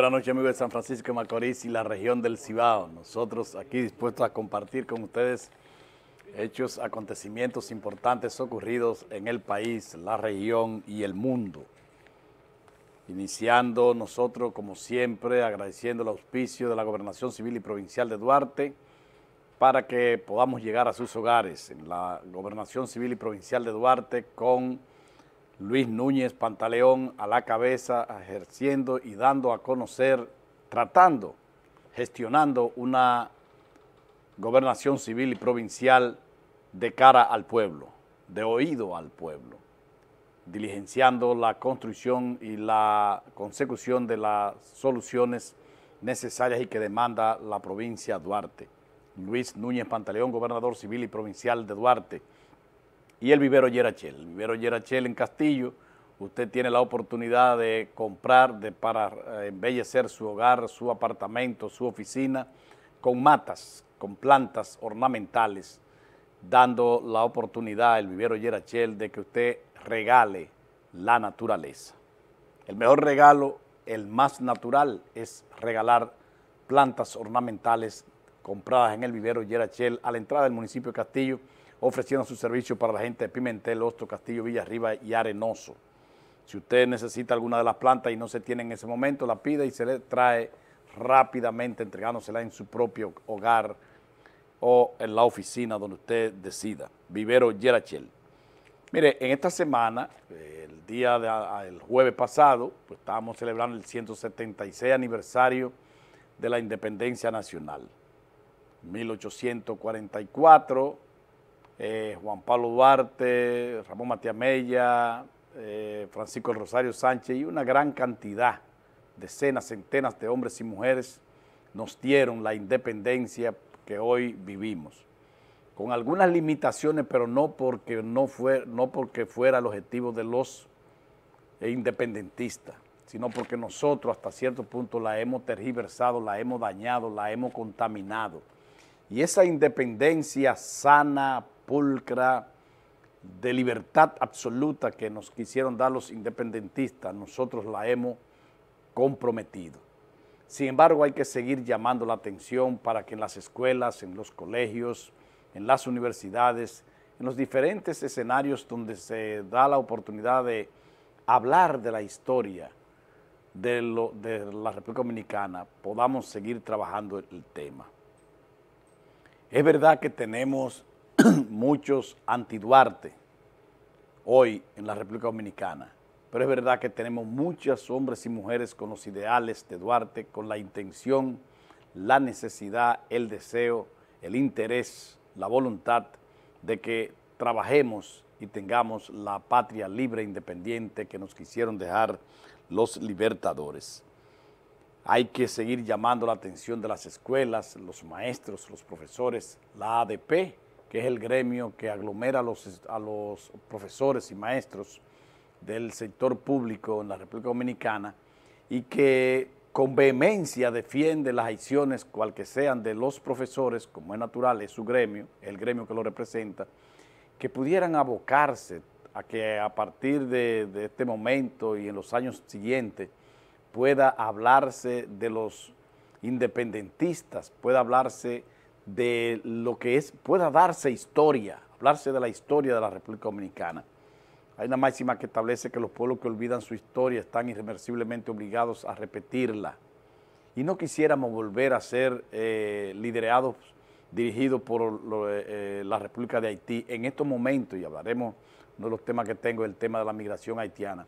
buenas noches, amigos de San Francisco de Macorís y la región del Cibao. Nosotros aquí dispuestos a compartir con ustedes hechos, acontecimientos importantes ocurridos en el país, la región y el mundo. Iniciando nosotros, como siempre, agradeciendo el auspicio de la Gobernación Civil y Provincial de Duarte para que podamos llegar a sus hogares en la Gobernación Civil y Provincial de Duarte con Luis Núñez Pantaleón a la cabeza, ejerciendo y dando a conocer, gestionando una gobernación civil y provincial de cara al pueblo, de oído al pueblo, diligenciando la construcción y la consecución de las soluciones necesarias y que demanda la provincia de Duarte. Luis Núñez Pantaleón, gobernador civil y provincial de Duarte. Y el vivero Yerachel. El vivero Yerachel en Castillo, usted tiene la oportunidad de comprar para embellecer su hogar, su apartamento, su oficina, con matas, con plantas ornamentales, dando la oportunidad, el vivero Yerachel, de que usted regale la naturaleza. El mejor regalo, el más natural, es regalar plantas ornamentales compradas en el vivero Yerachel a la entrada del municipio de Castillo, ofreciendo su servicio para la gente de Pimentel, Hostos, Castillo, Villarriba y Arenoso. Si usted necesita alguna de las plantas y no se tiene en ese momento, la pide y se le trae rápidamente, entregándosela en su propio hogar o en la oficina donde usted decida. Vivero Yerachel. Mire, en esta semana, el jueves pasado, pues estábamos celebrando el 176 aniversario de la Independencia Nacional. 1844, Juan Pablo Duarte, Ramón Matías Mella, Francisco del Rosario Sánchez y una gran cantidad, decenas, centenas de hombres y mujeres nos dieron la independencia que hoy vivimos. Con algunas limitaciones, pero no porque fuera el objetivo de los independentistas, sino porque nosotros hasta cierto punto la hemos tergiversado, la hemos dañado, la hemos contaminado. Y esa independencia sana, pulcra, de libertad absoluta que nos quisieron dar los independentistas, nosotros la hemos comprometido. Sin embargo, hay que seguir llamando la atención para que en las escuelas, en los colegios, en las universidades, en los diferentes escenarios donde se da la oportunidad de hablar de la historia de la República Dominicana, podamos seguir trabajando el tema. Es verdad que tenemos muchos anti-Duarte hoy en la República Dominicana, pero es verdad que tenemos muchos hombres y mujeres con los ideales de Duarte, con la intención, la necesidad, el deseo, el interés, la voluntad de que trabajemos y tengamos la patria libre e independiente que nos quisieron dejar los libertadores. Hay que seguir llamando la atención de las escuelas, los maestros, los profesores, la ADP, que es el gremio que aglomera a los profesores y maestros del sector público en la República Dominicana y que con vehemencia defiende las acciones, cual que sean, de los profesores, como es natural, es su gremio, el gremio que lo representa, que pudieran abocarse a que a partir de este momento y en los años siguientes pueda hablarse de los independentistas, pueda hablarse de lo que es, pueda darse historia, hablarse de la historia de la República Dominicana. Hay una máxima que establece que los pueblos que olvidan su historia están irreversiblemente obligados a repetirla. Y no quisiéramos volver a ser liderados, dirigidos por la República de Haití en estos momentos, y hablaremos, uno de los temas que tengo es el tema de la migración haitiana.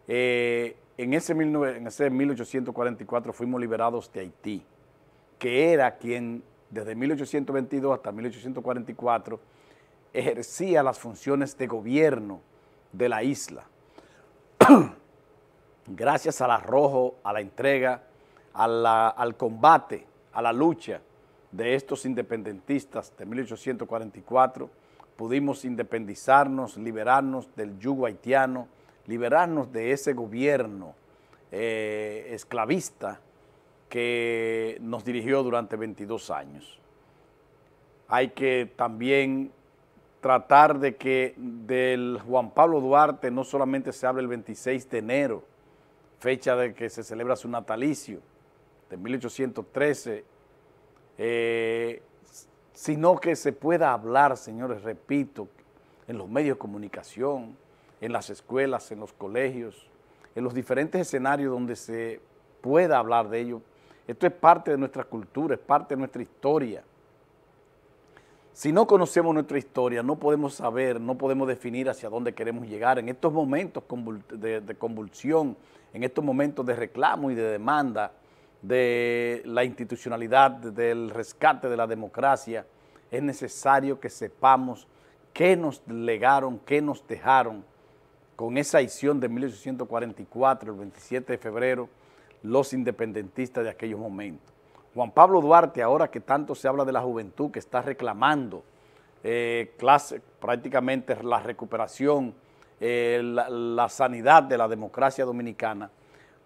En ese 1844 fuimos liberados de Haití, que era quien desde 1822 hasta 1844 ejercía las funciones de gobierno de la isla. Gracias al arrojo, a la entrega, al combate, a la lucha de estos independentistas de 1844, pudimos independizarnos, liberarnos del yugo haitiano, liberarnos de ese gobierno esclavista que nos dirigió durante 22 años. Hay que también tratar de que del Juan Pablo Duarte no solamente se hable el 26 de enero, fecha de que se celebra su natalicio, de 1813, sino que se pueda hablar, señores, repito, en los medios de comunicación, en las escuelas, en los colegios, en los diferentes escenarios donde se pueda hablar de ello. Esto es parte de nuestra cultura, es parte de nuestra historia. Si no conocemos nuestra historia, no podemos saber, no podemos definir hacia dónde queremos llegar. En estos momentos de convulsión, en estos momentos de reclamo y de demanda de la institucionalidad, del rescate de la democracia, es necesario que sepamos qué nos legaron, qué nos dejaron con esa acción de 1844, el 27 de febrero, los independentistas de aquellos momentos. Juan Pablo Duarte, ahora que tanto se habla de la juventud que está reclamando prácticamente la recuperación, la sanidad de la democracia dominicana,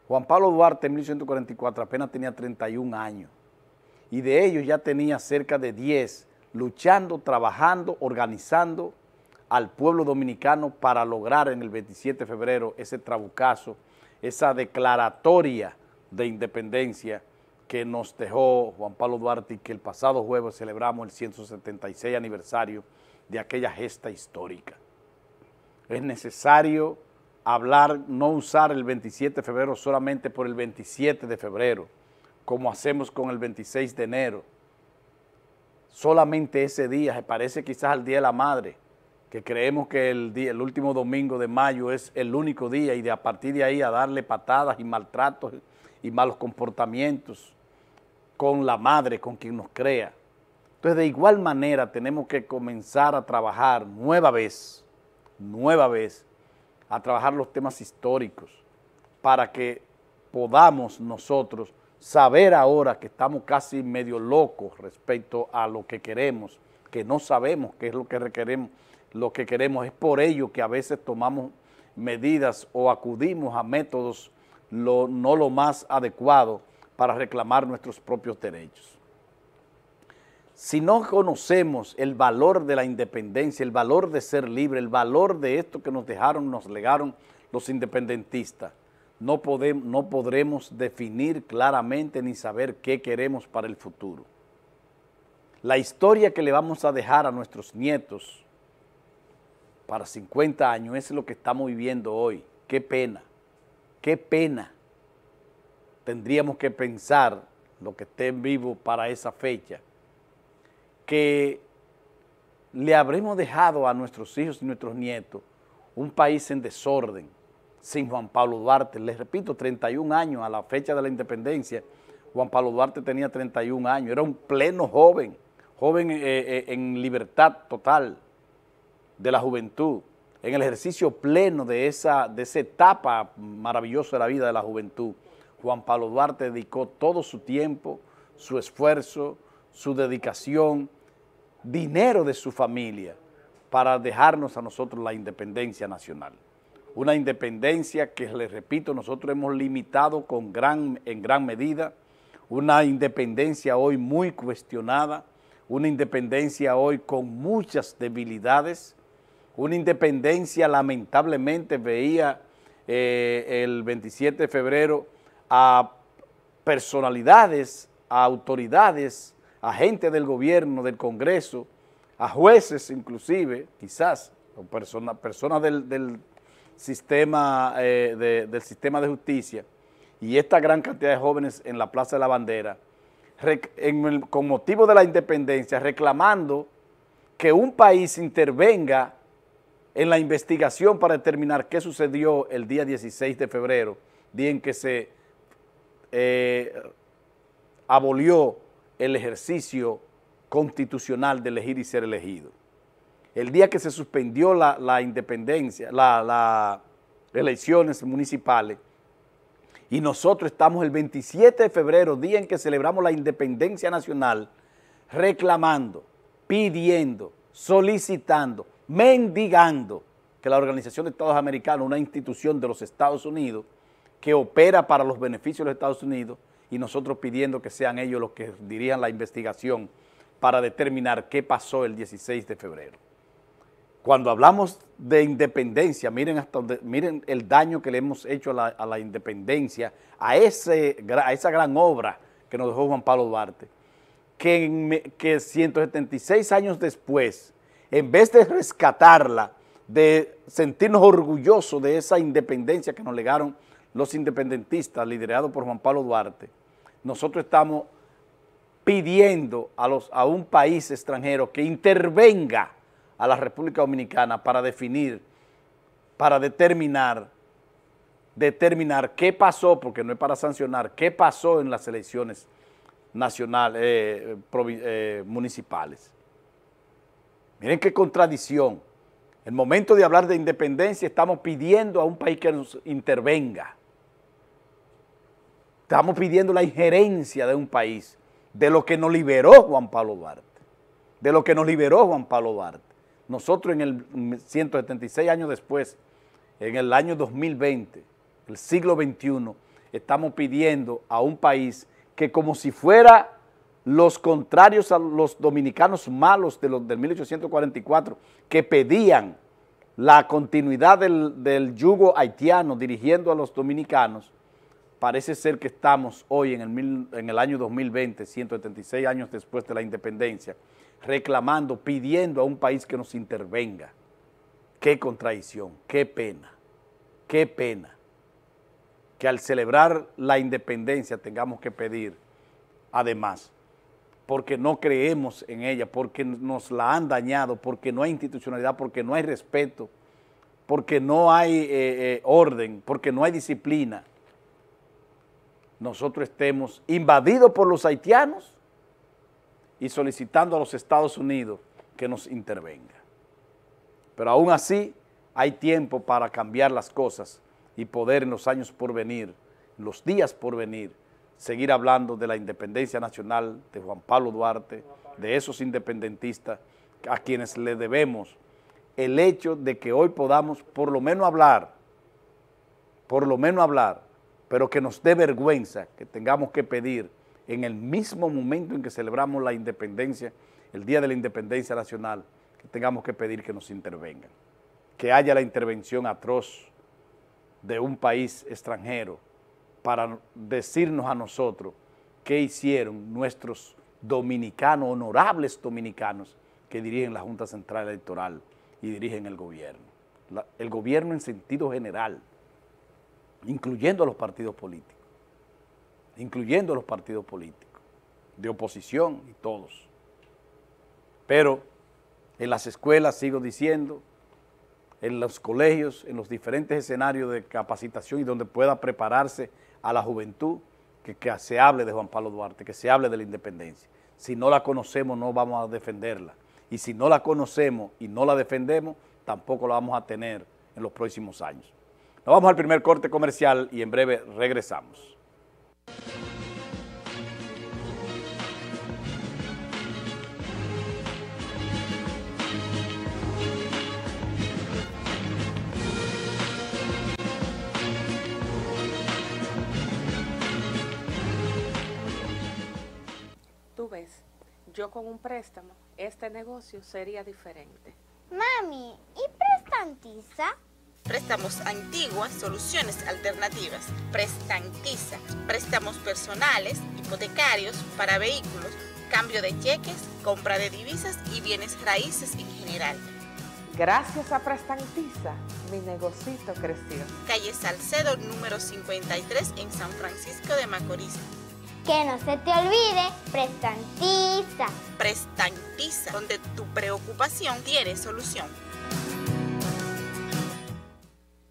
Juan Pablo Duarte en 1844 apenas tenía 31 años y de ellos ya tenía cerca de 10 luchando, trabajando, organizando al pueblo dominicano para lograr en el 27 de febrero ese trabucazo, esa declaratoria de independencia que nos dejó Juan Pablo Duarte y que el pasado jueves celebramos el 176 aniversario de aquella gesta histórica. Es necesario hablar, no usar el 27 de febrero solamente por el 27 de febrero, como hacemos con el 26 de enero. Solamente ese día, se parece quizás al Día de la Madre, que creemos que el último domingo de mayo es el único día y de a partir de ahí a darle patadas y maltratos y malos comportamientos con la madre, con quien nos crea. Entonces, de igual manera, tenemos que comenzar a trabajar nueva vez, a trabajar los temas históricos para que podamos nosotros saber ahora que estamos casi medio locos respecto a lo que queremos, que no sabemos qué es lo que requeremos, lo que queremos. Es por ello que a veces tomamos medidas o acudimos a métodos no lo más adecuado para reclamar nuestros propios derechos. Si no conocemos el valor de la independencia, el valor de ser libre, el valor de esto que nos dejaron, nos legaron los independentistas, no podremos definir claramente ni saber qué queremos para el futuro. La historia que le vamos a dejar a nuestros nietos para 50 años es lo que estamos viviendo hoy. Qué pena, qué pena. Tendríamos que pensar, los que estén vivos para esa fecha, que le habremos dejado a nuestros hijos y nuestros nietos un país en desorden, sin Juan Pablo Duarte. Les repito, 31 años a la fecha de la independencia, Juan Pablo Duarte tenía 31 años, era un pleno joven en libertad total de la juventud, en el ejercicio pleno de esa etapa maravillosa de la vida de la juventud. Juan Pablo Duarte dedicó todo su tiempo, su esfuerzo, su dedicación, dinero de su familia para dejarnos a nosotros la independencia nacional. Una independencia que, les repito, nosotros hemos limitado en gran medida, una independencia hoy muy cuestionada, una independencia hoy con muchas debilidades, una independencia lamentablemente veía el 27 de febrero a personalidades, a autoridades, a gente del gobierno, del Congreso, a jueces inclusive, quizás, o personas del sistema de justicia, y esta gran cantidad de jóvenes en la Plaza de la Bandera, con motivo de la independencia, reclamando que un país intervenga en la investigación para determinar qué sucedió el día 16 de febrero, día en que se abolió el ejercicio constitucional de elegir y ser elegido. El día que se suspendió la independencia, las elecciones municipales, y nosotros estamos el 27 de febrero, día en que celebramos la independencia nacional, reclamando, pidiendo, solicitando, mendigando que la Organización de Estados Americanos, una institución de los Estados Unidos, que opera para los beneficios de los Estados Unidos, y nosotros pidiendo que sean ellos los que dirijan la investigación para determinar qué pasó el 16 de febrero. Cuando hablamos de independencia, miren el daño que le hemos hecho a la independencia, a esa gran obra que nos dejó Juan Pablo Duarte, que 176 años después, en vez de rescatarla, de sentirnos orgullosos de esa independencia que nos legaron los independentistas liderados por Juan Pablo Duarte, nosotros estamos pidiendo a un país extranjero que intervenga a la República Dominicana para determinar qué pasó, porque no es para sancionar, qué pasó en las elecciones nacionales, municipales. Miren qué contradicción. En el momento de hablar de independencia estamos pidiendo a un país que nos intervenga. Estamos pidiendo la injerencia de un país, de lo que nos liberó Juan Pablo Duarte, de lo que nos liberó Juan Pablo Duarte. Nosotros en el 176 años después, en el año 2020, el siglo XXI, estamos pidiendo a un país que como si fuera los contrarios a los dominicanos malos del 1844, que pedían la continuidad del yugo haitiano dirigiendo a los dominicanos, parece ser que estamos hoy en el año 2020, 176 años después de la independencia, reclamando, pidiendo a un país que nos intervenga. Qué contradicción, qué pena que al celebrar la independencia tengamos que pedir, además, porque no creemos en ella, porque nos la han dañado, porque no hay institucionalidad, porque no hay respeto, porque no hay orden, porque no hay disciplina, nosotros estemos invadidos por los haitianos y solicitando a los Estados Unidos que nos intervenga. Pero aún así hay tiempo para cambiar las cosas y poder en los años por venir, en los días por venir, seguir hablando de la independencia nacional de Juan Pablo Duarte, de esos independentistas a quienes le debemos el hecho de que hoy podamos por lo menos hablar, pero que nos dé vergüenza que tengamos que pedir en el mismo momento en que celebramos la independencia, el Día de la Independencia Nacional, que tengamos que pedir que nos intervengan, que haya la intervención atroz de un país extranjero para decirnos a nosotros qué hicieron nuestros dominicanos, honorables dominicanos, que dirigen la Junta Central Electoral y dirigen el gobierno. El gobierno en sentido general, incluyendo a los partidos políticos, de oposición y todos. Pero en las escuelas, sigo diciendo, en los colegios, en los diferentes escenarios de capacitación y donde pueda prepararse a la juventud, que se hable de Juan Pablo Duarte, que se hable de la independencia. Si no la conocemos, no vamos a defenderla. Y si no la conocemos y no la defendemos, tampoco la vamos a tener en los próximos años. Nos vamos al primer corte comercial y en breve regresamos. Tú ves, yo con un préstamo, este negocio sería diferente. Mami, ¿y Prestantiza? Préstamos Antigua, soluciones alternativas. Prestantiza, préstamos personales, hipotecarios, para vehículos, cambio de cheques, compra de divisas y bienes raíces en general. Gracias a Prestantiza, mi negocito creció. Calle Salcedo, número 53, en San Francisco de Macorís. Que no se te olvide, Prestantiza. Prestantiza, donde tu preocupación tiene solución.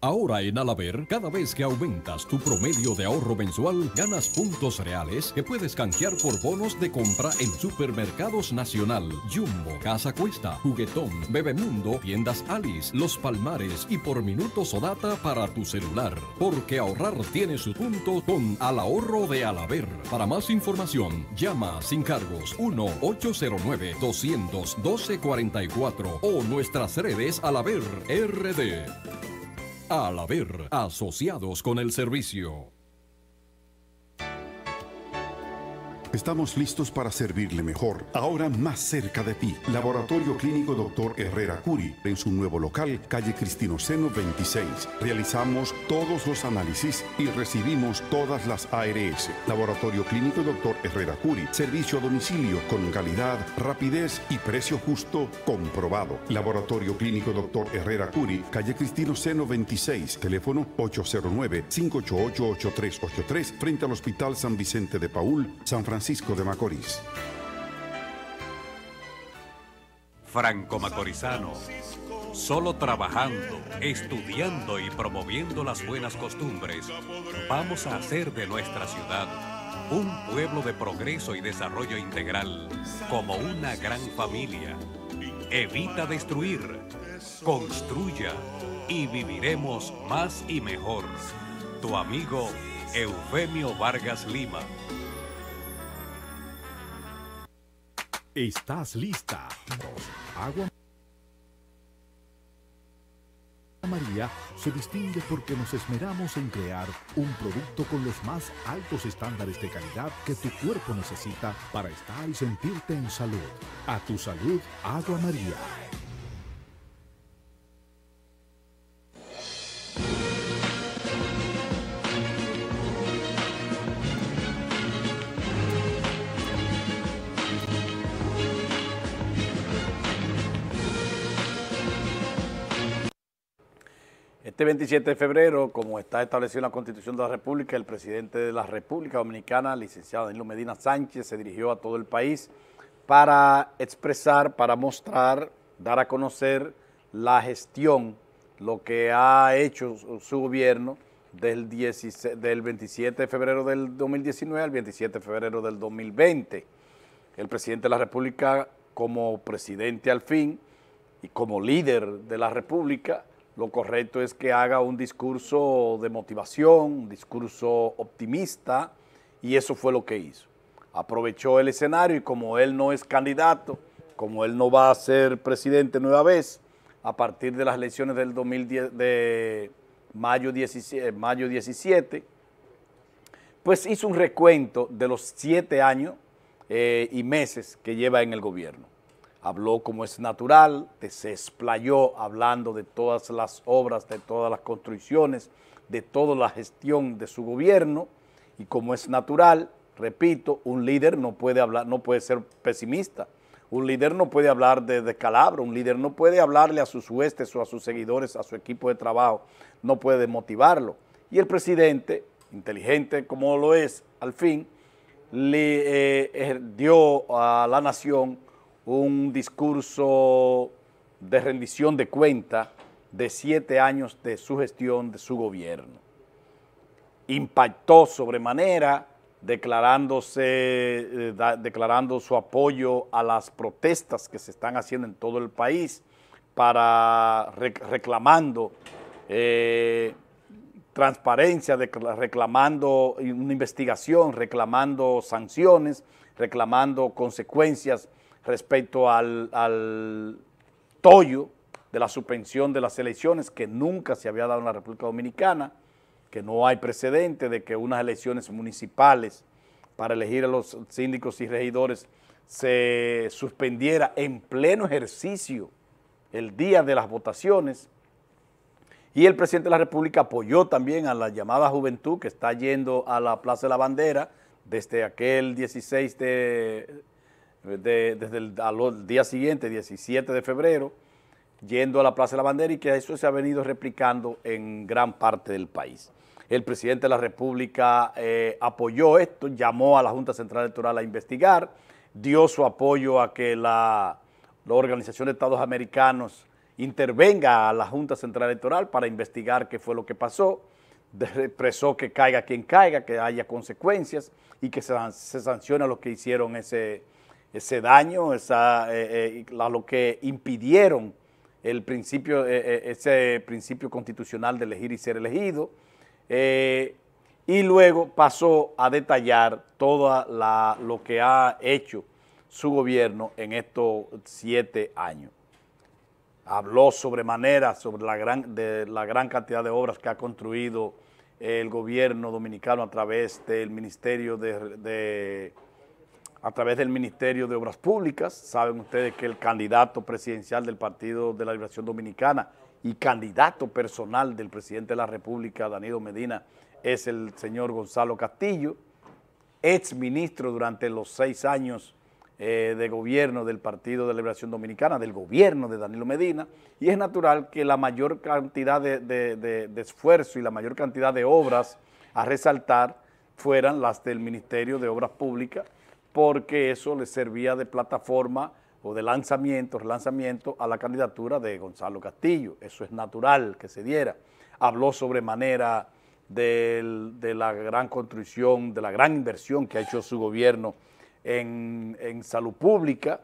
Ahora en Alaber, cada vez que aumentas tu promedio de ahorro mensual, ganas puntos reales que puedes canjear por bonos de compra en Supermercados Nacional, Jumbo, Casa Cuesta, Juguetón, Bebemundo, Tiendas Alice, Los Palmares y por minutos o data para tu celular. Porque ahorrar tiene su punto con Al Ahorro de Alaber. Para más información, llama sin cargos 1-809-212-44 o nuestras redes Alaber RD. Alaber, asociados con el servicio. Estamos listos para servirle mejor, ahora más cerca de ti. Laboratorio Clínico Dr. Herrera Curi, en su nuevo local, calle Cristino Seno 26. Realizamos todos los análisis y recibimos todas las ARS. Laboratorio Clínico Dr. Herrera Curi, servicio a domicilio con calidad, rapidez y precio justo comprobado. Laboratorio Clínico Dr. Herrera Curi, calle Cristino Seno 26, teléfono 809-588-8383, frente al Hospital San Vicente de Paúl, San Francisco de Macorís. Franco Macorizano, solo trabajando, estudiando y promoviendo las buenas costumbres, vamos a hacer de nuestra ciudad un pueblo de progreso y desarrollo integral, como una gran familia. Evita destruir, construya y viviremos más y mejor. Tu amigo Eufemio Vargas Lima. ¿Estás lista? Agua María se distingue porque nos esmeramos en crear un producto con los más altos estándares de calidad que tu cuerpo necesita para estar y sentirte en salud. A tu salud, Agua María. Este 27 de febrero, como está establecido en la Constitución de la República, el presidente de la República Dominicana, licenciado Danilo Medina Sánchez, se dirigió a todo el país para expresar, para mostrar, dar a conocer la gestión, lo que ha hecho su gobierno del 27 de febrero del 2019 al 27 de febrero del 2020. El presidente de la República, como presidente al fin y como líder de la República, lo correcto es que haga un discurso de motivación, un discurso optimista, y eso fue lo que hizo. Aprovechó el escenario y como él no es candidato, como él no va a ser presidente nueva vez, a partir de las elecciones del 2010, de mayo 17, pues hizo un recuento de los 7 años y meses que lleva en el gobierno. Habló como es natural, se explayó hablando de todas las obras, de todas las construcciones, de toda la gestión de su gobierno, y como es natural, repito, un líder no puede hablar, no puede ser pesimista, un líder no puede hablar de descalabro, un líder no puede hablarle a sus huestes o a sus seguidores, a su equipo de trabajo, no puede motivarlo. Y el presidente, inteligente como lo es, al fin, le dio a la nación un discurso de rendición de cuenta de 7 años de su gestión, de su gobierno. Impactó sobremanera, declarando su apoyo a las protestas que se están haciendo en todo el país, reclamando transparencia, reclamando una investigación, reclamando sanciones, reclamando consecuencias respecto al tollo de la suspensión de las elecciones que nunca se había dado en la República Dominicana, que no hay precedente de que unas elecciones municipales para elegir a los síndicos y regidores se suspendiera en pleno ejercicio el día de las votaciones. Y el presidente de la República apoyó también a la llamada juventud que está yendo a la Plaza de la Bandera desde aquel 16 desde al día siguiente, 17 de febrero, yendo a la Plaza de la Bandera, y que eso se ha venido replicando en gran parte del país. El presidente de la República apoyó esto, llamó a la Junta Central Electoral a investigar, dio su apoyo a que la Organización de Estados Americanos intervenga a la Junta Central Electoral para investigar qué fue lo que pasó, expresó que caiga quien caiga, que haya consecuencias y que se sancione a los que hicieron ese daño, lo que impidieron ese principio constitucional de elegir y ser elegido, y luego pasó a detallar todo lo que ha hecho su gobierno en estos 7 años. Habló sobremanera sobre la gran cantidad de obras que ha construido el gobierno dominicano a través del Ministerio de a través del Ministerio de Obras Públicas. Saben ustedes que el candidato presidencial del Partido de la Liberación Dominicana y candidato personal del presidente de la República, Danilo Medina, es el señor Gonzalo Castillo, ex ministro durante los 6 años de gobierno del Partido de la Liberación Dominicana, del gobierno de Danilo Medina, y es natural que la mayor cantidad de esfuerzo y la mayor cantidad de obras a resaltar fueran las del Ministerio de Obras Públicas, porque eso le servía de plataforma o de relanzamiento a la candidatura de Gonzalo Castillo. Eso es natural que se diera. Habló sobremanera de la gran construcción, de la gran inversión que ha hecho su gobierno en salud pública.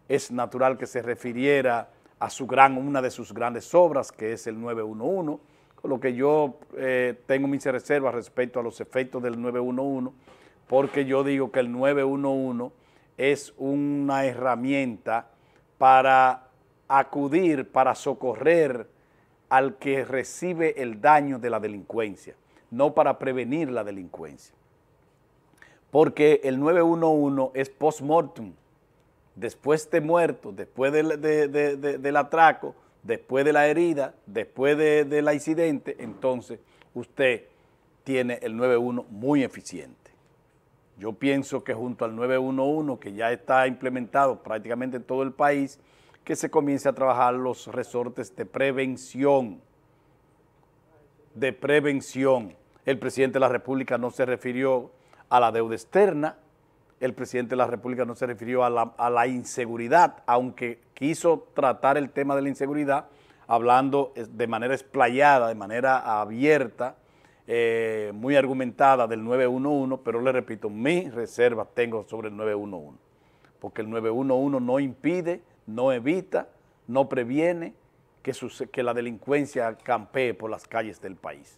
Es natural que se refiriera a una de sus grandes obras, que es el 911, con lo que yo tengo mis reservas respecto a los efectos del 911, porque yo digo que el 911 es una herramienta para acudir, para socorrer al que recibe el daño de la delincuencia, no para prevenir la delincuencia. Porque el 911 es post-mortem, después de muerto, después del atraco, después de la herida, después del incidente, entonces usted tiene el 911 muy eficiente. Yo pienso que junto al 911, que ya está implementado prácticamente en todo el país, que se comience a trabajar los resortes de prevención. El presidente de la República no se refirió a la deuda externa, el presidente de la República no se refirió a la inseguridad, aunque quiso tratar el tema de la inseguridad hablando de manera explayada, de manera abierta, muy argumentada del 911, pero le repito, mis reservas tengo sobre el 911, porque el 911 no impide, no evita, no previene que la delincuencia campee por las calles del país.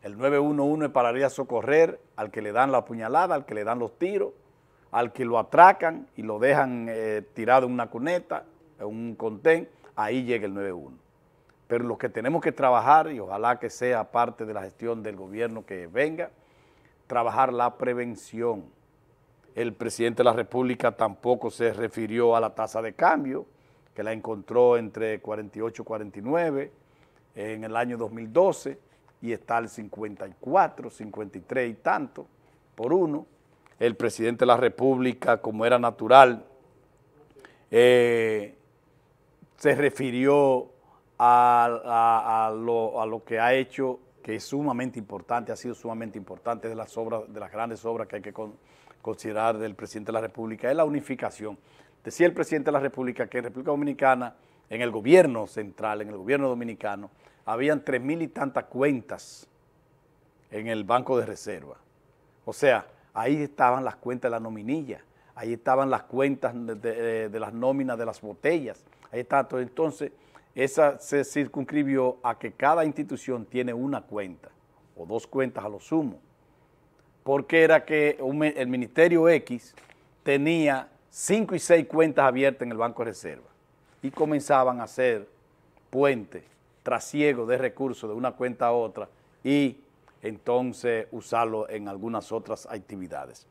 El 911 es para ir a socorrer al que le dan la puñalada, al que le dan los tiros, al que lo atracan y lo dejan tirado en una cuneta, en un contén, ahí llega el 911. Pero lo que tenemos que trabajar, y ojalá que sea parte de la gestión del gobierno que venga, trabajar la prevención. El presidente de la República tampoco se refirió a la tasa de cambio, que la encontró entre 48 y 49 en el año 2012, y está al 54, 53 y tanto por uno. El presidente de la República, como era natural, se refirió a lo que ha hecho, que es sumamente importante, ha sido sumamente importante de las grandes obras que hay que considerar del presidente de la República, es la unificación. Decía el presidente de la República que en República Dominicana, en el gobierno central, en el gobierno dominicano, habían 3,000 y tantas cuentas en el Banco de Reserva. O sea, ahí estaban las cuentas de la nominilla, ahí estaban las cuentas de las nóminas de las botellas, ahí está todo. Entonces, esa se circunscribió a que cada institución tiene una cuenta, o 2 cuentas a lo sumo, porque era que el Ministerio X tenía 5 y 6 cuentas abiertas en el Banco de Reserva y comenzaban a hacer puentes, trasiego de recursos de una cuenta a otra y entonces usarlo en algunas otras actividades.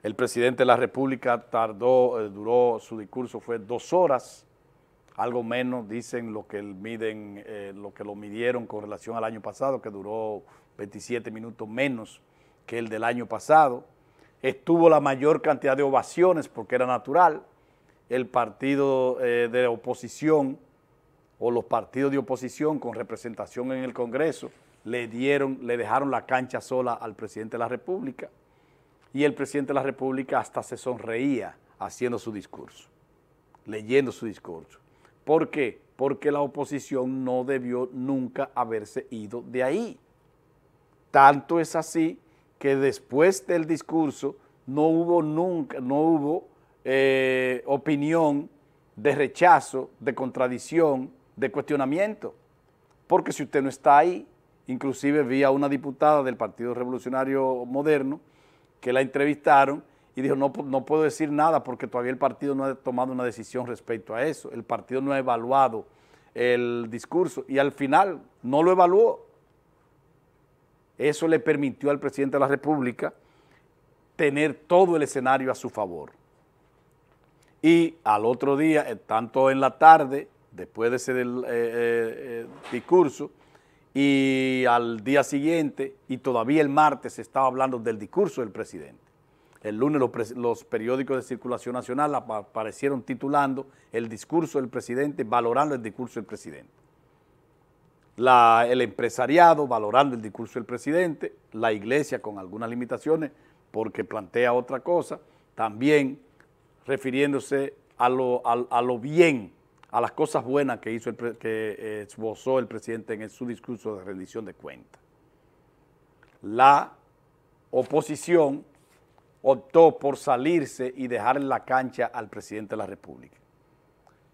El presidente de la República duró, su discurso fue 2 horas, algo menos, dicen lo que lo midieron con relación al año pasado, que duró 27 minutos menos que el del año pasado. Estuvo la mayor cantidad de ovaciones porque era natural. El partido de oposición o los partidos de oposición con representación en el Congreso le dejaron la cancha sola al presidente de la República, y el presidente de la República hasta se sonreía haciendo su discurso, leyendo su discurso. ¿Por qué? Porque la oposición no debió nunca haberse ido de ahí. Tanto es así que después del discurso no hubo opinión de rechazo, de contradicción, de cuestionamiento, porque si usted no está ahí, inclusive vi a una diputada del Partido Revolucionario Moderno que la entrevistaron y dijo, no puedo decir nada porque todavía el partido no ha tomado una decisión respecto a eso, el partido no ha evaluado el discurso, y al final no lo evaluó. Eso le permitió al presidente de la República tener todo el escenario a su favor. Y al otro día, tanto en la tarde, después de ese discurso, y al día siguiente, y todavía el martes, se estaba hablando del discurso del presidente. El lunes los periódicos de circulación nacional aparecieron titulando el discurso del presidente, valorando el discurso del presidente. El empresariado valorando el discurso del presidente, la iglesia con algunas limitaciones porque plantea otra cosa, también refiriéndose a lo bien, a las cosas buenas que hizo que esbozó el presidente en su discurso de rendición de cuentas. La oposición optó por salirse y dejar en la cancha al presidente de la República,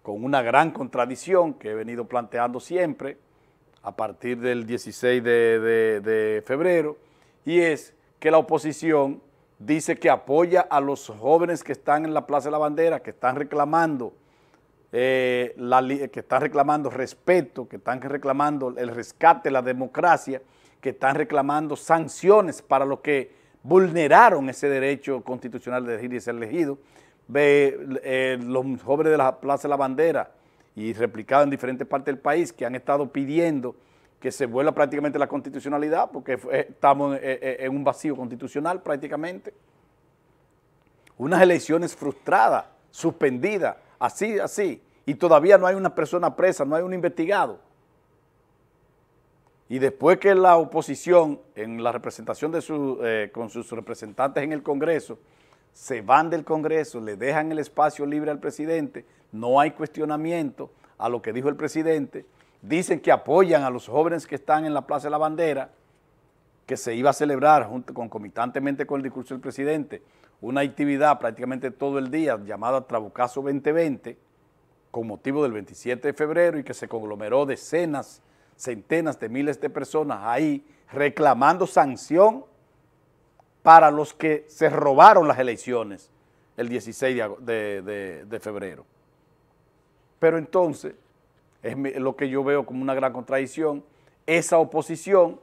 con una gran contradicción que he venido planteando siempre a partir del 16 de febrero, y es que la oposición dice que apoya a los jóvenes que están en la Plaza de la Bandera, que están reclamando respeto, que están reclamando el rescate de la democracia, que están reclamando sanciones para los que vulneraron ese derecho constitucional de elegir y ser elegido. Los jóvenes de la Plaza de la Bandera y replicado en diferentes partes del país que han estado pidiendo que se vuelva prácticamente la constitucionalidad porque estamos en un vacío constitucional prácticamente. Unas elecciones frustradas, suspendidas, así, y todavía no hay una persona presa, no hay un investigado. Y después que la oposición, en la representación con sus representantes en el Congreso, se van del Congreso, le dejan el espacio libre al presidente, no hay cuestionamiento a lo que dijo el presidente, dicen que apoyan a los jóvenes que están en la Plaza de la Bandera, que se iba a celebrar concomitantemente con el discurso del presidente, una actividad prácticamente todo el día llamada Trabucazo 2020, con motivo del 27 de febrero y que se conglomeró decenas, centenas de miles de personas ahí reclamando sanción para los que se robaron las elecciones el 16 de febrero. Pero entonces, es lo que yo veo como una gran contradicción, esa oposición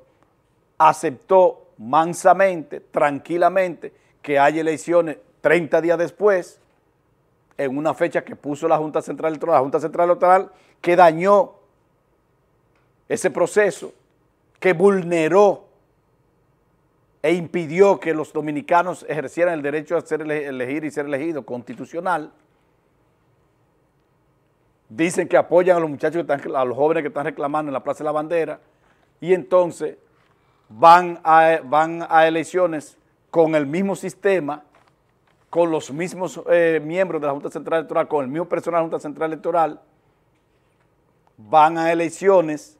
aceptó mansamente, tranquilamente, que haya elecciones 30 días después, en una fecha que puso la Junta Central Electoral, que dañó ese proceso, que vulneró e impidió que los dominicanos ejercieran el derecho a elegir y ser elegido constitucional. Dicen que apoyan a los muchachos, a los jóvenes que están reclamando en la Plaza de la Bandera, y entonces van a elecciones con el mismo sistema, con los mismos miembros de la Junta Central Electoral, con el mismo personal de la Junta Central Electoral, van a elecciones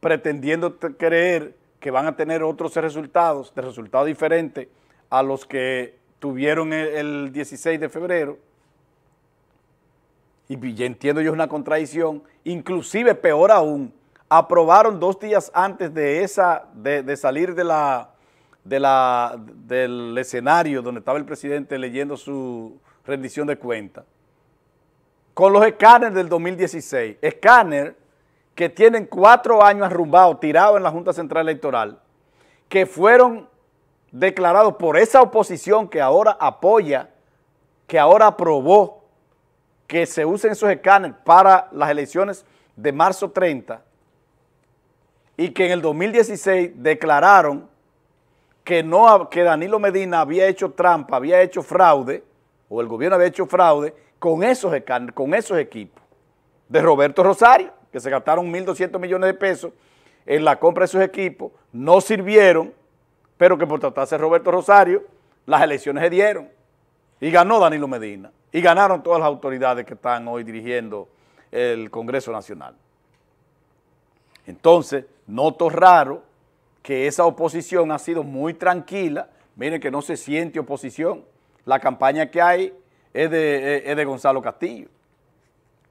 pretendiendo creer que van a tener otros resultados diferentes a los que tuvieron el 16 de febrero, y ya entiendo yo es una contradicción, inclusive peor aún, aprobaron 2 días antes de salir del escenario donde estaba el presidente leyendo su rendición de cuentas, con los escáneres del 2016, escáner que tienen 4 años arrumbados, tirados en la Junta Central Electoral, que fueron declarados por esa oposición que ahora apoya, que ahora aprobó que se usen esos escáneres para las elecciones de marzo 30, y que en el 2016 declararon que Danilo Medina había hecho trampa, había hecho fraude, o el gobierno había hecho fraude con esos escáneres, con esos equipos de Roberto Rosario, que se gastaron 1.200 millones de pesos en la compra de esos equipos, no sirvieron, pero que por tratarse de Roberto Rosario, las elecciones se dieron y ganó Danilo Medina y ganaron todas las autoridades que están hoy dirigiendo el Congreso Nacional. Entonces, noto raro que esa oposición ha sido muy tranquila. Miren que no se siente oposición. La campaña que hay es de Gonzalo Castillo.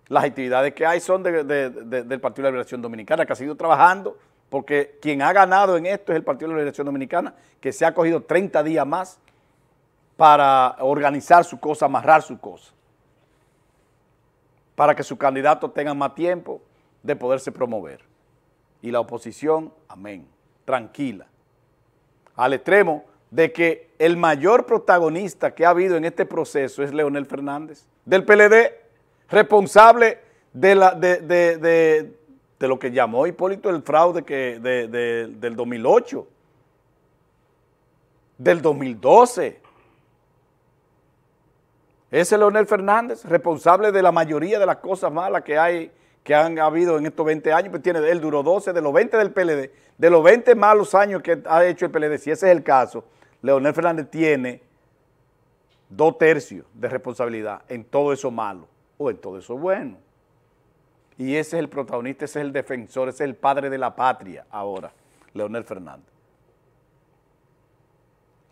Las actividades que hay son del Partido de la Liberación Dominicana, que ha seguido trabajando, porque quien ha ganado en esto es el Partido de la Liberación Dominicana, que se ha cogido 30 días más para organizar su cosa, amarrar su cosa, para que sus candidatos tengan más tiempo de poderse promover. Y la oposición, amén, tranquila. Al extremo de que el mayor protagonista que ha habido en este proceso es Leonel Fernández, del PLD, responsable de lo que llamó Hipólito el fraude del 2008, del 2012. Ese es Leonel Fernández, responsable de la mayoría de las cosas malas que han habido en estos 20 años, pues él duró 12 de los 20 del PLD, de los 20 malos años que ha hecho el PLD, si ese es el caso, Leonel Fernández tiene 2/3 de responsabilidad en todo eso malo o en todo eso bueno. Y ese es el protagonista, ese es el defensor, ese es el padre de la patria ahora, Leonel Fernández.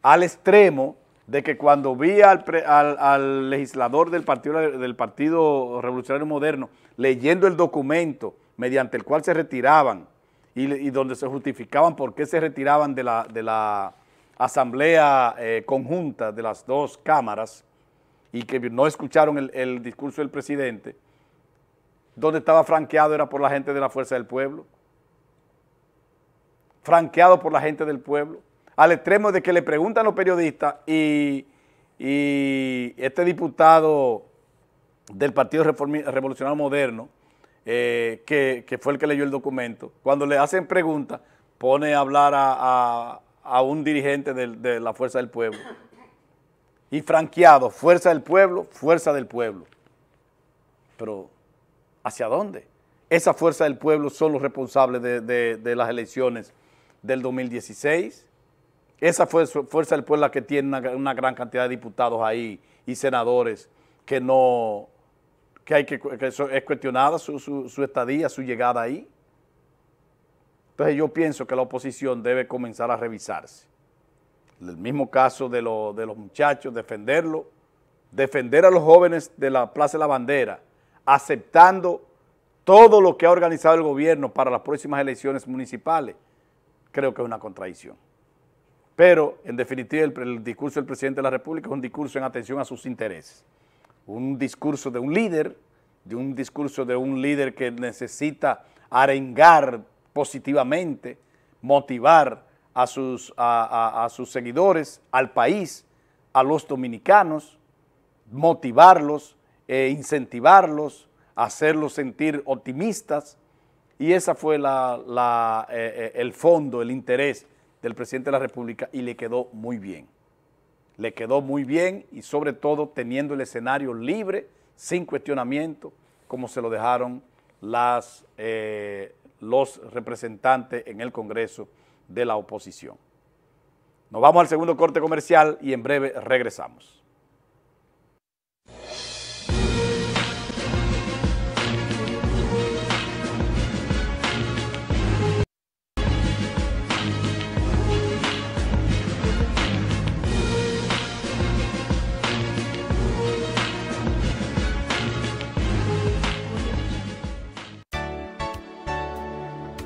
Al extremo de que cuando vi al legislador del Partido Revolucionario Moderno leyendo el documento mediante el cual se retiraban y donde se justificaban por qué se retiraban de la asamblea conjunta de las dos cámaras y que no escucharon el discurso del presidente, donde estaba franqueado era por la gente de la Fuerza del Pueblo, franqueado por la gente del pueblo, al extremo de que le preguntan los periodistas y este diputado del Partido Revolucionario Moderno, que fue el que leyó el documento, cuando le hacen preguntas, pone a hablar a un dirigente de la Fuerza del Pueblo. Y franqueado, Fuerza del Pueblo, Fuerza del Pueblo. Pero, ¿hacia dónde? Esa Fuerza del Pueblo son los responsables de las elecciones del 2016. Esa Fuerza del Pueblo la que tiene una gran cantidad de diputados ahí y senadores que es cuestionada su estadía, su llegada ahí. Entonces yo pienso que la oposición debe comenzar a revisarse. El mismo caso de los muchachos, defender a los jóvenes de la Plaza de la Bandera, aceptando todo lo que ha organizado el gobierno para las próximas elecciones municipales, creo que es una contradicción. Pero, en definitiva, el discurso del presidente de la República es un discurso en atención a sus intereses. Un discurso de un líder que necesita arengar positivamente, motivar a sus seguidores, al país, a los dominicanos, motivarlos, incentivarlos, hacerlos sentir optimistas, y esa fue el fondo, el interés del presidente de la República, y le quedó muy bien. Le quedó muy bien y sobre todo teniendo el escenario libre, sin cuestionamiento, como se lo dejaron los representantes en el Congreso de la oposición. Nos vamos al segundo corte comercial y en breve regresamos.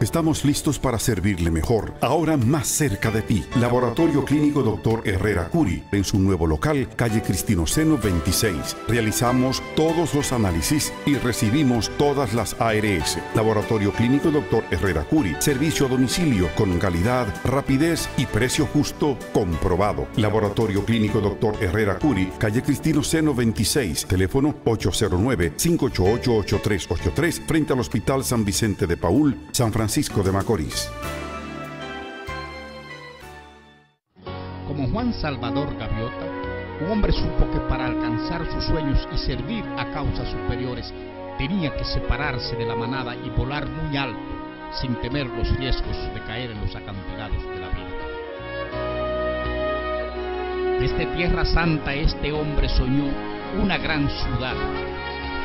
Estamos listos para servirle mejor, ahora más cerca de ti. Laboratorio Clínico Dr. Herrera Curi, en su nuevo local, calle Cristino Seno 26. Realizamos todos los análisis y recibimos todas las ARS. Laboratorio Clínico Dr. Herrera Curi, servicio a domicilio con calidad, rapidez y precio justo comprobado. Laboratorio Clínico Dr. Herrera Curi, calle Cristino Seno 26, teléfono 809-588-8383, frente al Hospital San Vicente de Paúl, San Francisco de Macorís. Como Juan Salvador Gaviota, un hombre supo que para alcanzar sus sueños y servir a causas superiores tenía que separarse de la manada y volar muy alto, sin temer los riesgos de caer en los acantilados de la vida. Desde Tierra Santa este hombre soñó una gran ciudad,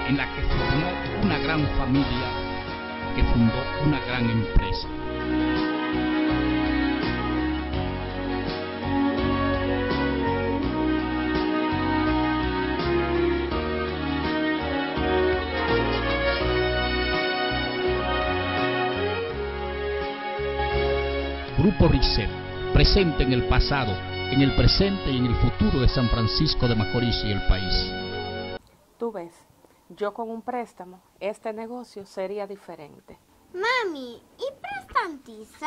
en la que formó una gran familia, que fundó una gran empresa. Grupo Risset, presente en el pasado, en el presente y en el futuro de San Francisco de Macorís y el país. Tú ves, yo con un préstamo, este negocio sería diferente. Mami, ¿y Prestantiza?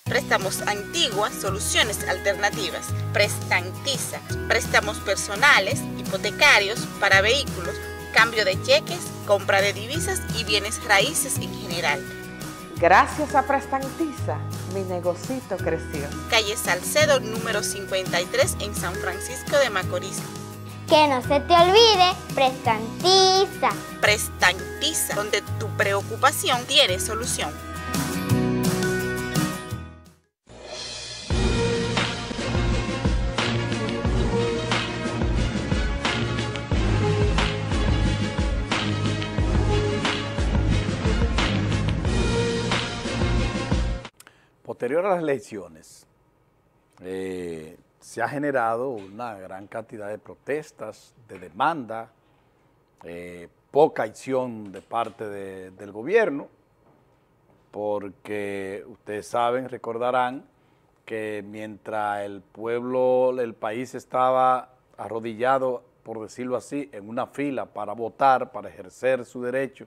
préstamos Antigua, soluciones alternativas. Prestantiza, préstamos personales, hipotecarios, para vehículos, cambio de cheques, compra de divisas y bienes raíces en general. Gracias a Prestantiza, mi negocito creció. Calle Salcedo, número 53 en San Francisco de Macorís. Que no se te olvide, Prestantiza. Prestantiza, donde tu preocupación tiene solución. Posterior a las elecciones, se ha generado una gran cantidad de protestas, de demanda, poca acción de parte del gobierno, porque ustedes saben, recordarán que mientras el pueblo, el país estaba arrodillado, por decirlo así, en una fila para votar, para ejercer su derecho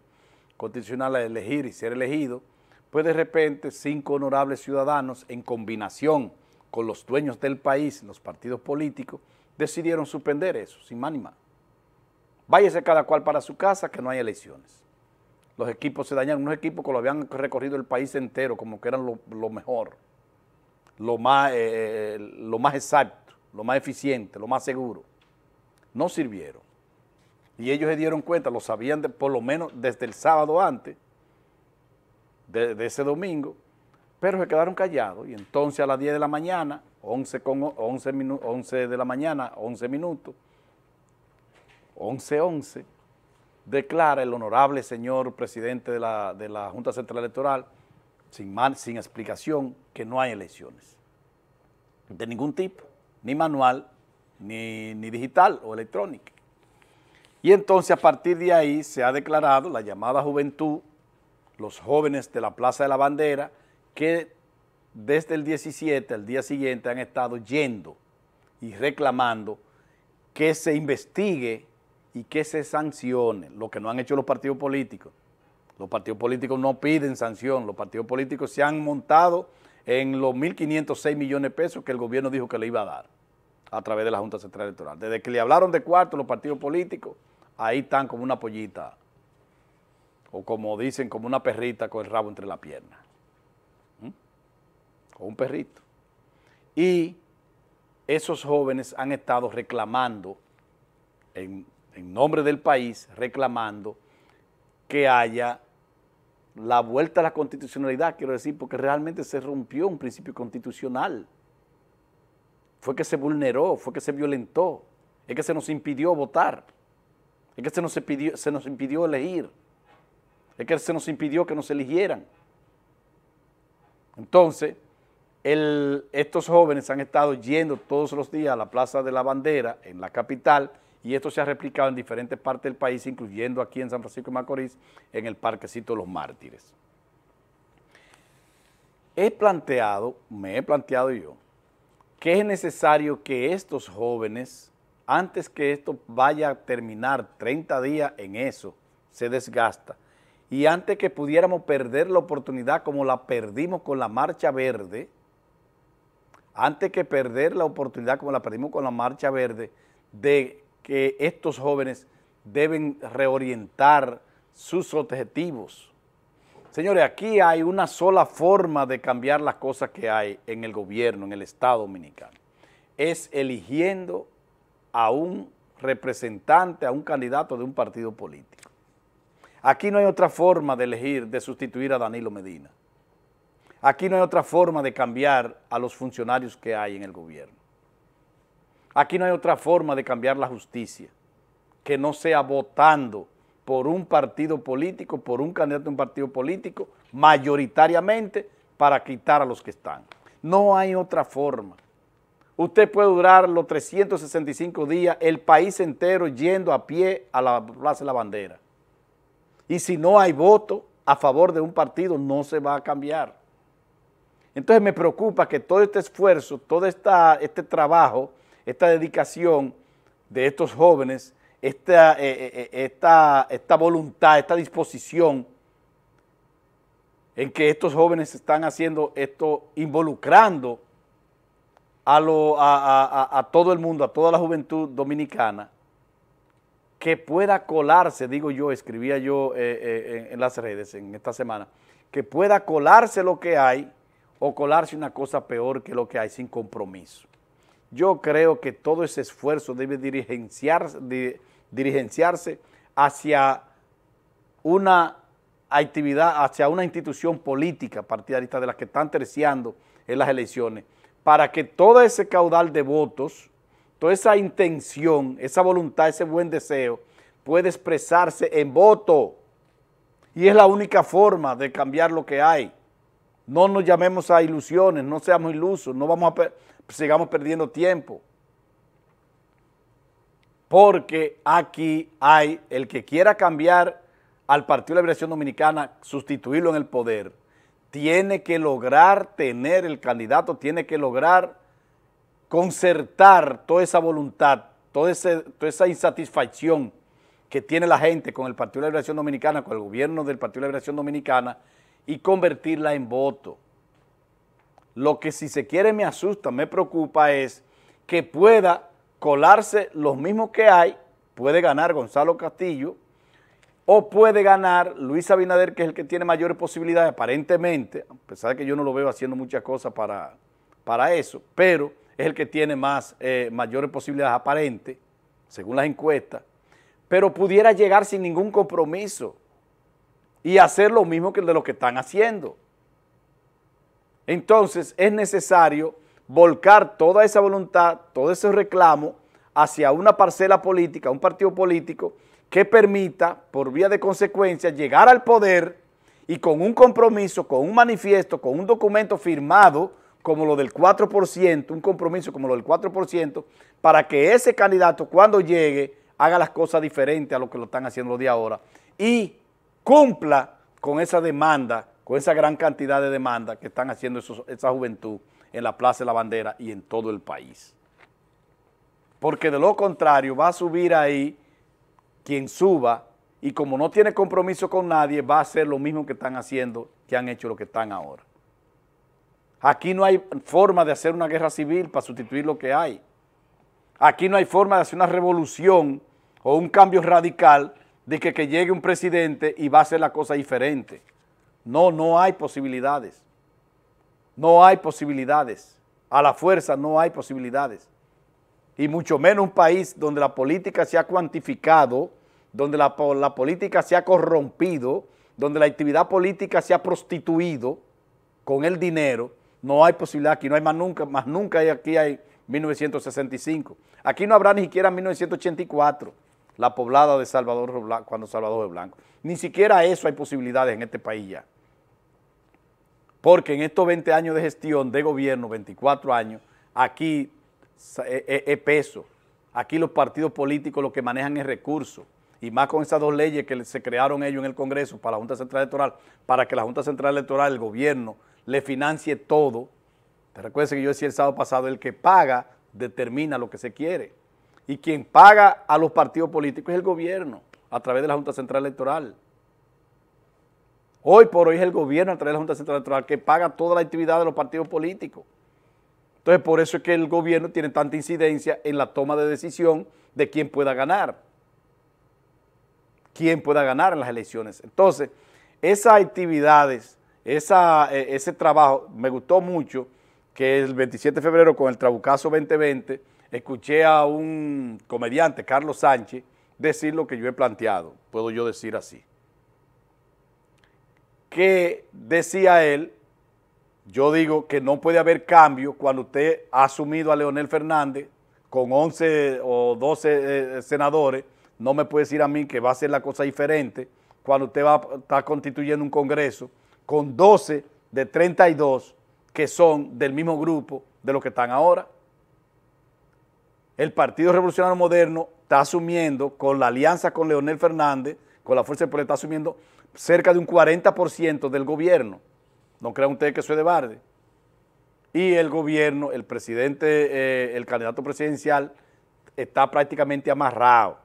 constitucional a elegir y ser elegido, pues de repente 5 honorables ciudadanos, en combinación con los dueños del país, los partidos políticos, decidieron suspender eso, sin más ni más. Váyase cada cual para su casa, que no hay elecciones. Los equipos se dañaron, unos equipos que lo habían recorrido el país entero, como que eran lo mejor, lo más exacto, lo más eficiente, lo más seguro. No sirvieron. Y ellos se dieron cuenta, lo sabían por lo menos desde el sábado antes, de ese domingo, pero se quedaron callados, y entonces a las 10 de la mañana, 11 de la mañana, 11 minutos, 11:11, declara el honorable señor presidente de la Junta Central Electoral, sin explicación, que no hay elecciones, de ningún tipo, ni manual, ni digital o electrónica. Y entonces a partir de ahí se ha declarado la llamada juventud, los jóvenes de la Plaza de la Bandera, que desde el 17 al día siguiente han estado yendo y reclamando que se investigue y que se sancione, lo que no han hecho los partidos políticos. Los partidos políticos no piden sanción, los partidos políticos se han montado en los 1.506 millones de pesos que el gobierno dijo que le iba a dar a través de la Junta Central Electoral. Desde que le hablaron de cuarto los partidos políticos, ahí están como una pollita, o como dicen, como una perrita con el rabo entre las piernas, o un perrito. Y esos jóvenes han estado reclamando, en nombre del país, reclamando que haya la vuelta a la constitucionalidad, quiero decir, porque realmente se rompió un principio constitucional. Fue que se vulneró, fue que se violentó, es que se nos impidió votar, es que se nos impidió elegir, es que se nos impidió que nos eligieran. Entonces, estos jóvenes han estado yendo todos los días a la Plaza de la Bandera en la capital, y esto se ha replicado en diferentes partes del país, incluyendo aquí en San Francisco de Macorís, en el Parquecito de los Mártires. Me he planteado yo, que es necesario que estos jóvenes, antes que esto vaya a terminar 30 días en eso, se desgasta, y antes que pudiéramos perder la oportunidad como la perdimos con la Marcha Verde, de que estos jóvenes deben reorientar sus objetivos. Señores, aquí hay una sola forma de cambiar las cosas que hay en el gobierno, en el Estado Dominicano. Es eligiendo a un representante, a un candidato de un partido político. Aquí no hay otra forma de elegir, de sustituir a Danilo Medina. Aquí no hay otra forma de cambiar a los funcionarios que hay en el gobierno. Aquí no hay otra forma de cambiar la justicia que no sea votando por un partido político, por un candidato de un partido político, mayoritariamente para quitar a los que están. No hay otra forma. Usted puede durar los 365 días, el país entero yendo a pie a la Plaza de la Bandera. Y si no hay voto a favor de un partido, no se va a cambiar. Entonces me preocupa que todo este esfuerzo, todo este trabajo, esta dedicación de estos jóvenes, esta voluntad, esta disposición, en que estos jóvenes están haciendo esto, involucrando a todo el mundo, a toda la juventud dominicana, que pueda colarse, digo yo, escribía yo en las redes en esta semana, que pueda colarse lo que hay o colarse una cosa peor que lo que hay sin compromiso. Yo creo que todo ese esfuerzo debe dirigenciarse hacia una actividad, hacia una institución política partidarista de las que están terciando en las elecciones, para que todo ese caudal de votos, toda esa intención, esa voluntad, ese buen deseo, pueda expresarse en voto. Y es la única forma de cambiar lo que hay. No nos llamemos a ilusiones, no seamos ilusos, no sigamos perdiendo tiempo. Porque aquí hay el que quiera cambiar al Partido de la Liberación Dominicana, sustituirlo en el poder, tiene que lograr tener el candidato, tiene que lograr concertar toda esa voluntad, toda esa insatisfacción que tiene la gente con el Partido de la Liberación Dominicana, con el gobierno del Partido de la Liberación Dominicana, y convertirla en voto. Lo que si se quiere me asusta, me preocupa es que pueda colarse los mismos que hay, puede ganar Gonzalo Castillo, o puede ganar Luis Abinader, que es el que tiene mayores posibilidades aparentemente, a pesar de que yo no lo veo haciendo muchas cosas para eso, pero es el que tiene mayores posibilidades aparentes, según las encuestas, pero pudiera llegar sin ningún compromiso y hacer lo mismo que de lo que están haciendo. Entonces es necesario volcar toda esa voluntad, todo ese reclamo hacia una parcela política, un partido político que permita, por vía de consecuencia, llegar al poder y con un compromiso, con un manifiesto, con un documento firmado como lo del 4%, un compromiso como lo del 4%, para que ese candidato cuando llegue haga las cosas diferentes a lo que lo están haciendo de ahora y cumpla con esa demanda, con esa gran cantidad de demandas que están haciendo esa juventud en la Plaza de la Bandera y en todo el país. Porque de lo contrario va a subir ahí quien suba y como no tiene compromiso con nadie va a hacer lo mismo que están haciendo, que han hecho lo que están ahora. Aquí no hay forma de hacer una guerra civil para sustituir lo que hay. Aquí no hay forma de hacer una revolución o un cambio radical de que llegue un presidente y va a hacer la cosa diferente. No hay posibilidades. No hay posibilidades. A la fuerza no hay posibilidades. Y mucho menos un país donde la política se ha cuantificado, donde la política se ha corrompido, donde la actividad política se ha prostituido con el dinero. No hay posibilidad, aquí no hay más nunca aquí hay 1965. Aquí no habrá ni siquiera 1984, la poblada de Salvador Blanco, cuando Salvador es Blanco. Ni siquiera eso hay posibilidades en este país ya. Porque en estos 20 años de gestión de gobierno, 24 años, aquí es peso. Aquí los partidos políticos lo que manejan es recursos. Y más con esas dos leyes que se crearon ellos en el Congreso para la Junta Central Electoral, para que la Junta Central Electoral, el gobierno, le financie todo. Te recuerdas que yo decía el sábado pasado, el que paga determina lo que se quiere. Y quien paga a los partidos políticos es el gobierno, a través de la Junta Central Electoral. Hoy por hoy es el gobierno, a través de la Junta Central Electoral, que paga toda la actividad de los partidos políticos. Entonces, por eso es que el gobierno tiene tanta incidencia en la toma de decisión de quién pueda ganar. Quién pueda ganar en las elecciones. Entonces, esas actividades, ese trabajo, me gustó mucho que el 27 de febrero con el Trabucazo 2020, escuché a un comediante, Carlos Sánchez, decir lo que yo he planteado, puedo yo decir así. Que decía él, yo digo que no puede haber cambio cuando usted ha asumido a Leonel Fernández con 11 o 12 senadores, no me puede decir a mí que va a ser la cosa diferente cuando usted va a estar constituyendo un Congreso con 12 de 32 que son del mismo grupo de los que están ahora. El Partido Revolucionario Moderno está asumiendo, con la alianza con Leonel Fernández, con la Fuerza del Pueblo, está asumiendo cerca de un 40% del gobierno. No crean ustedes que eso es de balde. Y el gobierno, el presidente, el candidato presidencial, está prácticamente amarrado.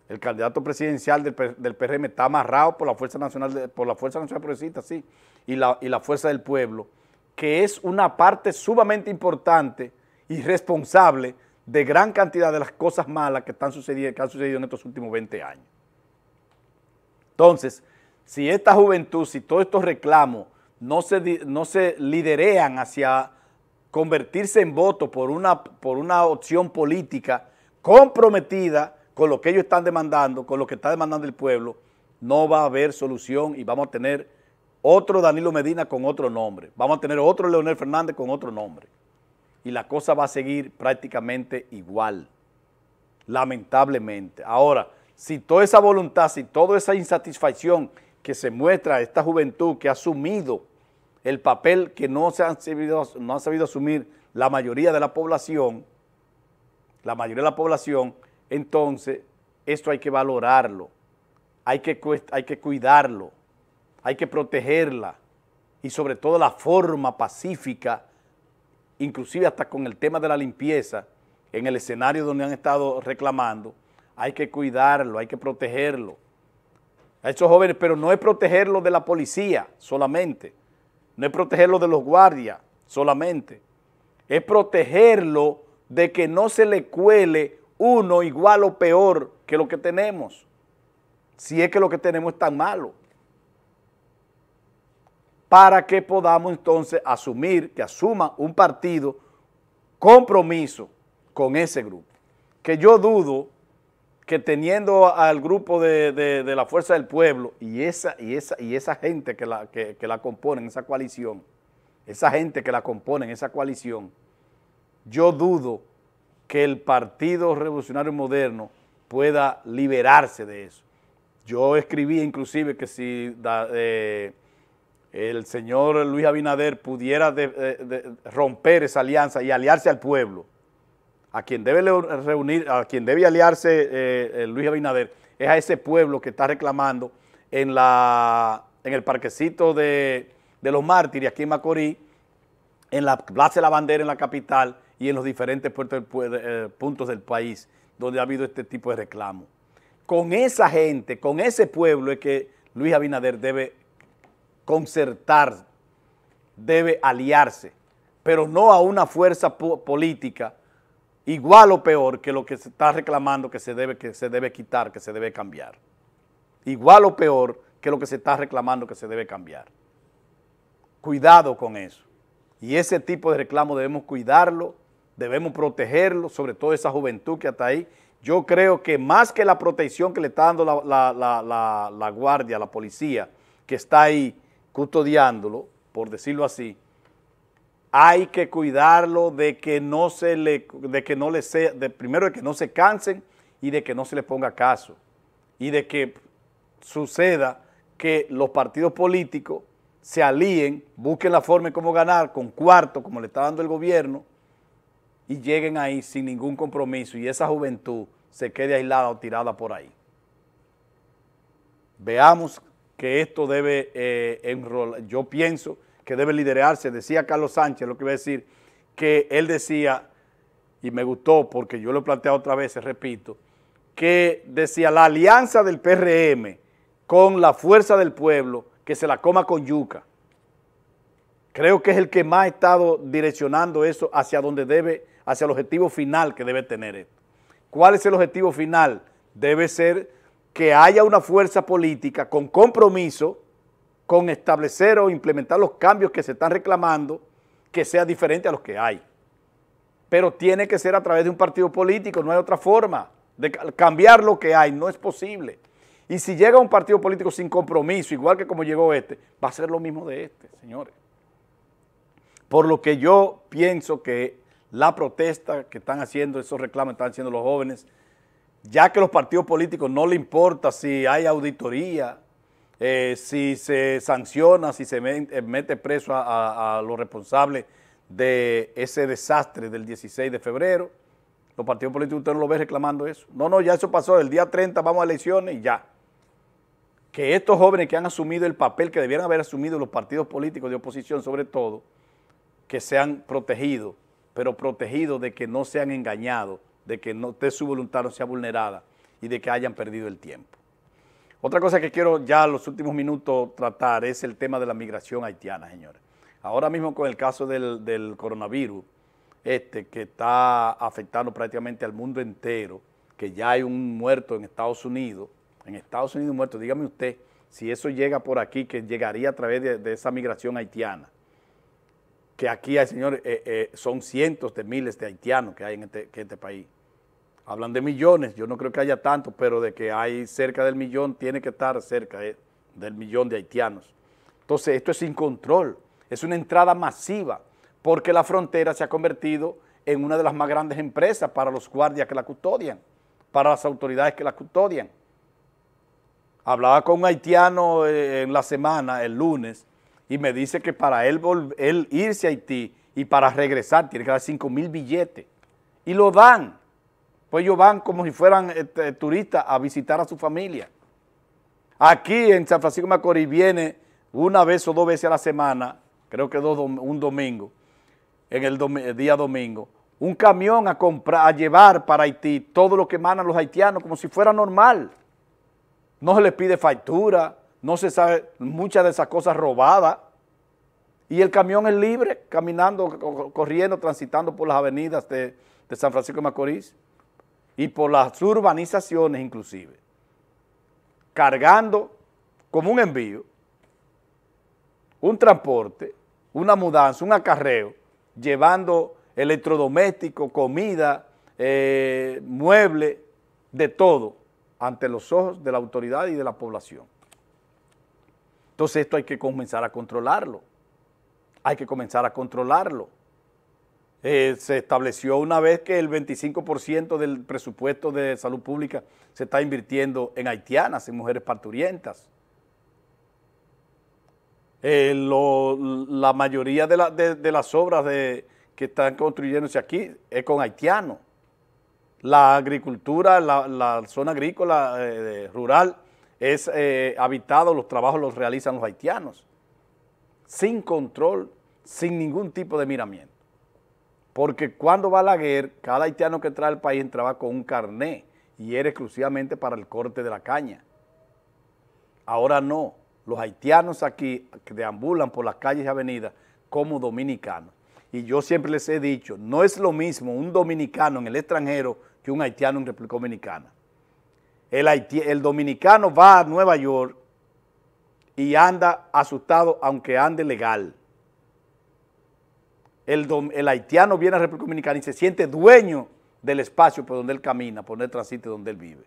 El candidato presidencial del PRM está amarrado por la Fuerza Nacional Progresista, sí, y la Fuerza del Pueblo, que es una parte sumamente importante y responsable de gran cantidad de las cosas malas que han sucedido en estos últimos 20 años. Entonces, si esta juventud, si todos estos reclamos no se liderean hacia convertirse en voto por una opción política comprometida con lo que ellos están demandando, con lo que está demandando el pueblo, no va a haber solución y vamos a tener otro Danilo Medina con otro nombre, vamos a tener otro Leonel Fernández con otro nombre y la cosa va a seguir prácticamente igual, lamentablemente. Ahora, si toda esa voluntad, si toda esa insatisfacción que se muestra esta juventud que ha asumido el papel que no ha sabido asumir la mayoría de la población, entonces esto hay que valorarlo, hay que cuidarlo, hay que protegerla y sobre todo la forma pacífica, inclusive hasta con el tema de la limpieza, en el escenario donde han estado reclamando, hay que cuidarlo, hay que protegerlo. A esos jóvenes, pero no es protegerlo de la policía solamente, no es protegerlo de los guardias solamente, es protegerlo de que no se le cuele uno igual o peor que lo que tenemos, si es que lo que tenemos es tan malo, para que podamos entonces que asuma un partido compromiso con ese grupo, que yo dudo que teniendo al grupo de la Fuerza del Pueblo y esa gente que la componen, esa coalición, yo dudo que el Partido Revolucionario Moderno pueda liberarse de eso. Yo escribí inclusive que si el señor Luis Abinader pudiera romper esa alianza y aliarse al pueblo, a quien debe aliarse Luis Abinader es a ese pueblo que está reclamando en el parquecito de los Mártires, aquí en Macorís, en la Plaza de la Bandera en la capital y en los diferentes puntos del país donde ha habido este tipo de reclamos. Con esa gente, con ese pueblo es que Luis Abinader debe concertar, debe aliarse, pero no a una fuerza política igual o peor que lo que se está reclamando que se debe quitar, que se debe cambiar. Igual o peor que lo que se está reclamando que se debe cambiar. Cuidado con eso. Y ese tipo de reclamo debemos cuidarlo, debemos protegerlo, sobre todo esa juventud que está ahí. Yo creo que más que la protección que le está dando la guardia, la policía, que está ahí custodiándolo, por decirlo así, hay que cuidarlo primero de que no se cansen y de que no se les ponga caso y de que suceda que los partidos políticos se alíen, busquen la forma de cómo ganar con cuarto, como le está dando el gobierno, y lleguen ahí sin ningún compromiso y esa juventud se quede aislada o tirada por ahí. Veamos que esto debe enrolar. Yo pienso que debe liderarse, decía Carlos Sánchez, lo que iba a decir, que él decía, y me gustó porque yo lo he planteado otra vez, repito, que decía la alianza del PRM con la Fuerza del Pueblo, que se la coma con yuca. Creo que es el que más ha estado direccionando eso hacia donde debe, hacia el objetivo final que debe tener esto. ¿Cuál es el objetivo final? Debe ser que haya una fuerza política con compromiso, con establecer o implementar los cambios que se están reclamando, que sea diferente a los que hay. Pero tiene que ser a través de un partido político, no hay otra forma de cambiar lo que hay, no es posible. Y si llega un partido político sin compromiso, igual que como llegó este, va a ser lo mismo de este, señores. Por lo que yo pienso que la protesta que están haciendo, esos reclamos que están haciendo los jóvenes, ya que a los partidos políticos no le importa si hay auditoría, si se sanciona, si se mete preso a los responsables de ese desastre del 16 de febrero, los partidos políticos usted no lo ve reclamando eso. No, ya eso pasó, el día 30 vamos a elecciones y ya. Que estos jóvenes que han asumido el papel que debieran haber asumido los partidos políticos de oposición sobre todo, que sean protegidos, pero protegidos de que no sean engañados, de que su voluntad no sea vulnerada y de que hayan perdido el tiempo. Otra cosa que quiero ya en los últimos minutos tratar es el tema de la migración haitiana, señores. Ahora mismo con el caso del coronavirus, que está afectando prácticamente al mundo entero, que ya hay un muerto en Estados Unidos muerto, dígame usted, si eso llega por aquí, que llegaría a través de esa migración haitiana, que aquí hay, señores, son cientos de miles de haitianos que hay en este país. Hablan de millones, yo no creo que haya tantos, pero de que hay cerca del millón, tiene que estar cerca del millón de haitianos. Entonces, esto es sin control, es una entrada masiva, porque la frontera se ha convertido en una de las más grandes empresas para los guardias que la custodian, para las autoridades que la custodian. Hablaba con un haitiano en la semana, el lunes, y me dice que para él irse a Haití y para regresar tiene que dar 5,000 billetes. Y lo dan. Pues ellos van como si fueran turistas a visitar a su familia. Aquí en San Francisco de Macorís viene una vez o 2 veces a la semana, creo que un domingo, en el día domingo, un camión a llevar para Haití todo lo que mandan los haitianos como si fuera normal. No se les pide factura, no se sabe muchas de esas cosas robadas. Y el camión es libre, caminando, corriendo, transitando por las avenidas de San Francisco de Macorís y por las urbanizaciones inclusive, cargando como un envío, un transporte, una mudanza, un acarreo, llevando electrodomésticos, comida, muebles, de todo, ante los ojos de la autoridad y de la población. Entonces esto hay que comenzar a controlarlo. Hay que comenzar a controlarlo. Se estableció una vez que el 25% del presupuesto de salud pública se está invirtiendo en haitianas, en mujeres parturientas. La mayoría de las obras que están construyéndose aquí es con haitianos. La agricultura, la zona agrícola rural es habitada, los trabajos los realizan los haitianos, sin control, sin ningún tipo de miramiento. Porque cuando Balaguer, cada haitiano que entra al país entraba con un carné y era exclusivamente para el corte de la caña. Ahora no, los haitianos aquí que deambulan por las calles y avenidas como dominicanos. Y yo siempre les he dicho, no es lo mismo un dominicano en el extranjero que un haitiano en República Dominicana. El dominicano va a Nueva York y anda asustado aunque ande legal. El haitiano viene a República Dominicana y se siente dueño del espacio por donde él camina, por donde él transite, donde él vive.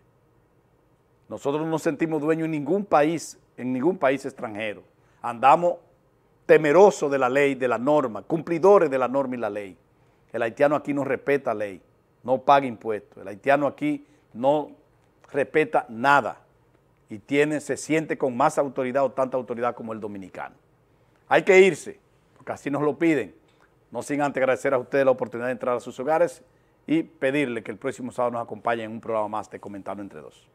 Nosotros no nos sentimos dueños en ningún país extranjero. Andamos temerosos de la ley, de la norma, cumplidores de la norma y la ley. El haitiano aquí no respeta ley, no paga impuestos. El haitiano aquí no respeta nada y se siente con más autoridad o tanta autoridad como el dominicano. Hay que irse, porque así nos lo piden. No sin antes agradecer a ustedes la oportunidad de entrar a sus hogares y pedirle que el próximo sábado nos acompañen en un programa más de Comentando Entre Dos.